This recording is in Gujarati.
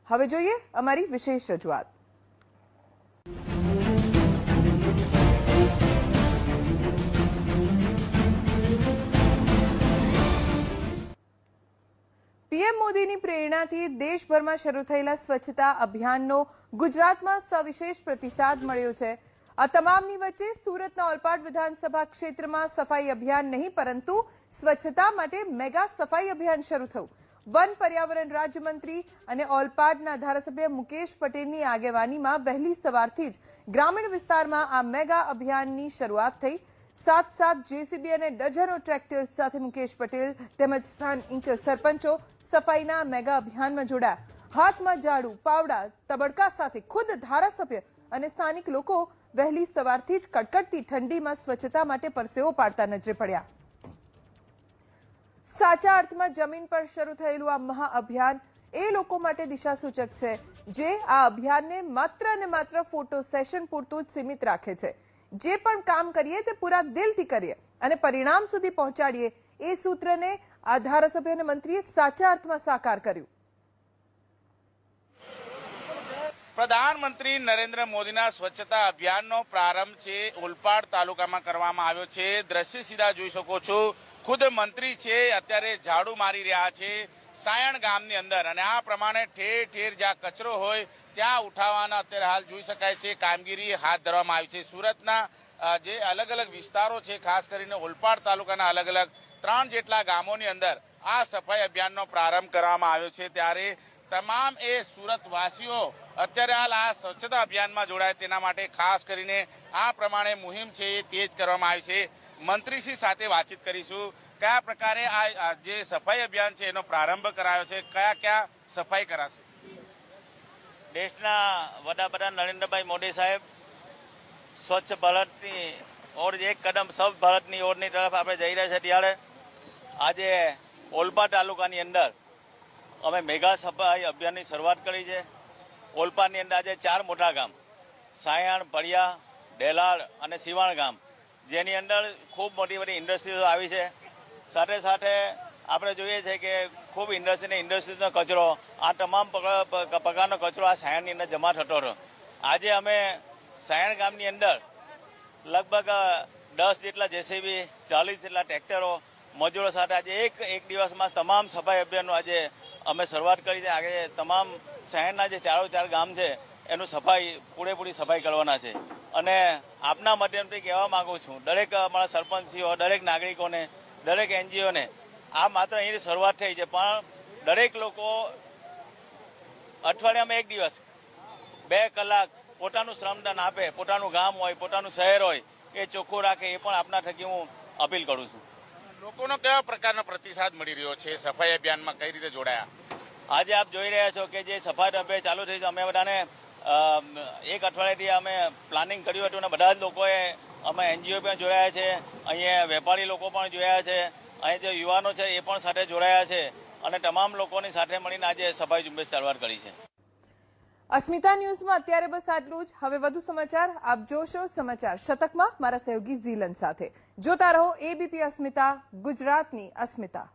હવે જોઈએ અમારી વિશેષ રજૂઆત। પીએમ મોદીની પ્રેરણાથી દેશભરમાં શરૂ થયેલા સ્વચ્છતા અભિયાનનો ગુજરાતમાં સવિશેષ પ્રતિસાદ મળ્યો છે। આ તમામની વચ્ચે સુરતના ઓલપાડ વિધાનસભા ક્ષેત્રમાં સફાઈ અભિયાન નહીં પરંતુ સ્વચ્છતા માટે મેગા સફાઈ અભિયાન શરૂ થયું। વન પર્યાવરણ રાજ્યમંત્રી અને ઓલપાડના ધારાસભ્ય મુકેશ પટેલની આગેવાનીમાં વહેલી સવારથી જ ગ્રામીણ વિસ્તારમાં આ મેગા અભિયાનની શરૂઆત થઈ। 7 જેસીબી અને ડઝનો ટ્રેક્ટર્સ સાથે મુકેશ પટેલ તેમજ સ્થાનિક સરપંચો સફાઈના મેગા અભિયાનમાં જોડાયા। હાથમાં ઝાડુ, પાવડા, તબડકા સાથે ખુદ ધારાસભ્ય અને સ્થાનિક લોકો વહેલી સવારથી જ કડકડતી ઠંડીમાં સ્વચ્છતા માટે પરસેવો પાડતા નજરે પડ્યા। સાચા અર્થમાં જમીન પર શરૂ થયેલું આ મહાઅભિયાન એ લોકો માટે દિશાસૂચક છે જે આ અભિયાનને માત્ર અને માત્ર ફોટો સેશન પૂરતું જ સીમિત રાખે છે। જે પણ કામ કરીએ તે પૂરા દિલથી કરીએ અને પરિણામ સુધી પહોંચાડીએ એ સૂત્રને આ ધારાસભ્ય અને મંત્રીએ સાચા અર્થમાં સાકાર કર્યું। પ્રધાનમંત્રી નરેન્દ્ર મોદીના સ્વચ્છતા અભિયાનનો પ્રારંભ છે ઓલપાડ તાલુકામાં કરવામાં આવ્યો છે। દ્રશ્ય સીધા જોઈ શકો છો। ખુદ મંત્રી છે અત્યારે ઝાડુ મારી રહ્યા છે સાયણ ગામની અંદર અને આ પ્રમાણે ઠેર ઠેર જ્યાં કચરો હોય ત્યાં ઉઠાવવાના અત્યારે હાલ જોઈ શકાય છે કામગીરી હાથ ધરવામાં આવી છે। સુરતના જે અલગ અલગ વિસ્તારો છે ખાસ કરીને ઓલપાડ તાલુકાના અલગ અલગ 3 જેટલા ગામોની અંદર આ સફાઈ અભિયાનનો પ્રારંભ કરવામાં આવ્યો છે ત્યારે તમામ એ સુરતવાસીઓ અત્યારે હાલ આ સ્વચ્છતા અભિયાનમાં જોડાય તેના માટે ખાસ કરીને આ પ્રમાણે મુહિમ છે એ તેજ કરવામાં આવી છે। મંત્રીશ્રી સાથે વાતચીત કરીશું। કયા પ્રકારે આ જે સફાઈ અભિયાન છે એનો પ્રારંભ કરાયો છે, કયા સફાઈ કરાશે? દેશના વડાપ્રધાન નરેન્દ્રભાઈ મોદી સાહેબ સ્વચ્છ ભારતની ઓર એક કદમ સ્વચ્છ ભારતની ઓરની તરફ આપણે જઈ રહ્યા છે ત્યારે આજે ઓલપાડ તાલુકાની અંદર અમે મેગા સફાઈ અભિયાનની શરૂઆત કરી છે। ઓલપાડની અંદર આજે 4 મોટા ગામ સાયણ, ભળિયા, ડેલાડ અને સિવાણ ગામ જેની અંદર ખૂબ મોટી ઇન્ડસ્ટ્રીઝ આવી છે। સાથે સાથે આપણે જોઈએ છે કે ખૂબ ઇન્ડસ્ટ્રીનો કચરો આ તમામ પ્રકારનો કચરો આ સાયણની અંદર જમા થતો હતો। આજે અમે સાયણ ગામની અંદર લગભગ 10 જેટલા જેસીબી, 40 જેટલા ટ્રેક્ટરો મજૂરો સાથે આજે એક દિવસમાં તમામ સફાઈ અભિયાનનો આજે અમે શરૂઆત કરી છે। આજે તમામ સાયણના જે 4 ગામ છે એનું પૂરેપૂરી સફાઈ કરવાના છે અને આપના માધ્યમથી કહેવા માંગુ છું દરેક અમારા સરપંચીઓ, દરેક નાગરિકોને, દરેક એનજીઓને આ માત્ર અહીંની શરૂઆત થઈ છે પણ દરેક લોકો અઠવાડિયામાં એક દિવસ 2 કલાક પોતાનું શ્રમદાન આપે, પોતાનું ગામ હોય, પોતાનું શહેર હોય એ ચોખ્ખું રાખે એ પણ આપના થકી હું અપીલ કરું છું। લોકોનો કયા પ્રકારનો પ્રતિસાદ મળી રહ્યો છે? સફાઈ અભિયાનમાં કઈ રીતે જોડાયા? આજે આપ જોઈ રહ્યા છો કે જે સફાઈ અભિયાન ચાલુ થઈ છે અમે બધાને એક અઠવાડિયાથી અમે પ્લાનિંગ કર્યું હતું અને બધા જ લોકોએ અમે એનજીઓ પણ જોડાયા છે, અહીંયા વેપારી લોકો પણ જોડાયા છે, અહીં જે યુવાનો છે એ પણ સાથે જોડાયા છે અને તમામ લોકોની સાથે મળીને આજે સફાઈ ઝુંબેશ શરૂઆત કરી છે। અસ્મિતા ન્યૂઝમાં અત્યારે બસ આટલું જ। હવે વધુ સમાચાર આપ જોશો સમાચાર શતકમાં મારા સહયોગી ઝીલન સાથે। જોતા રહો એબીપી અસ્મિતા, ગુજરાતની અસ્મિતા।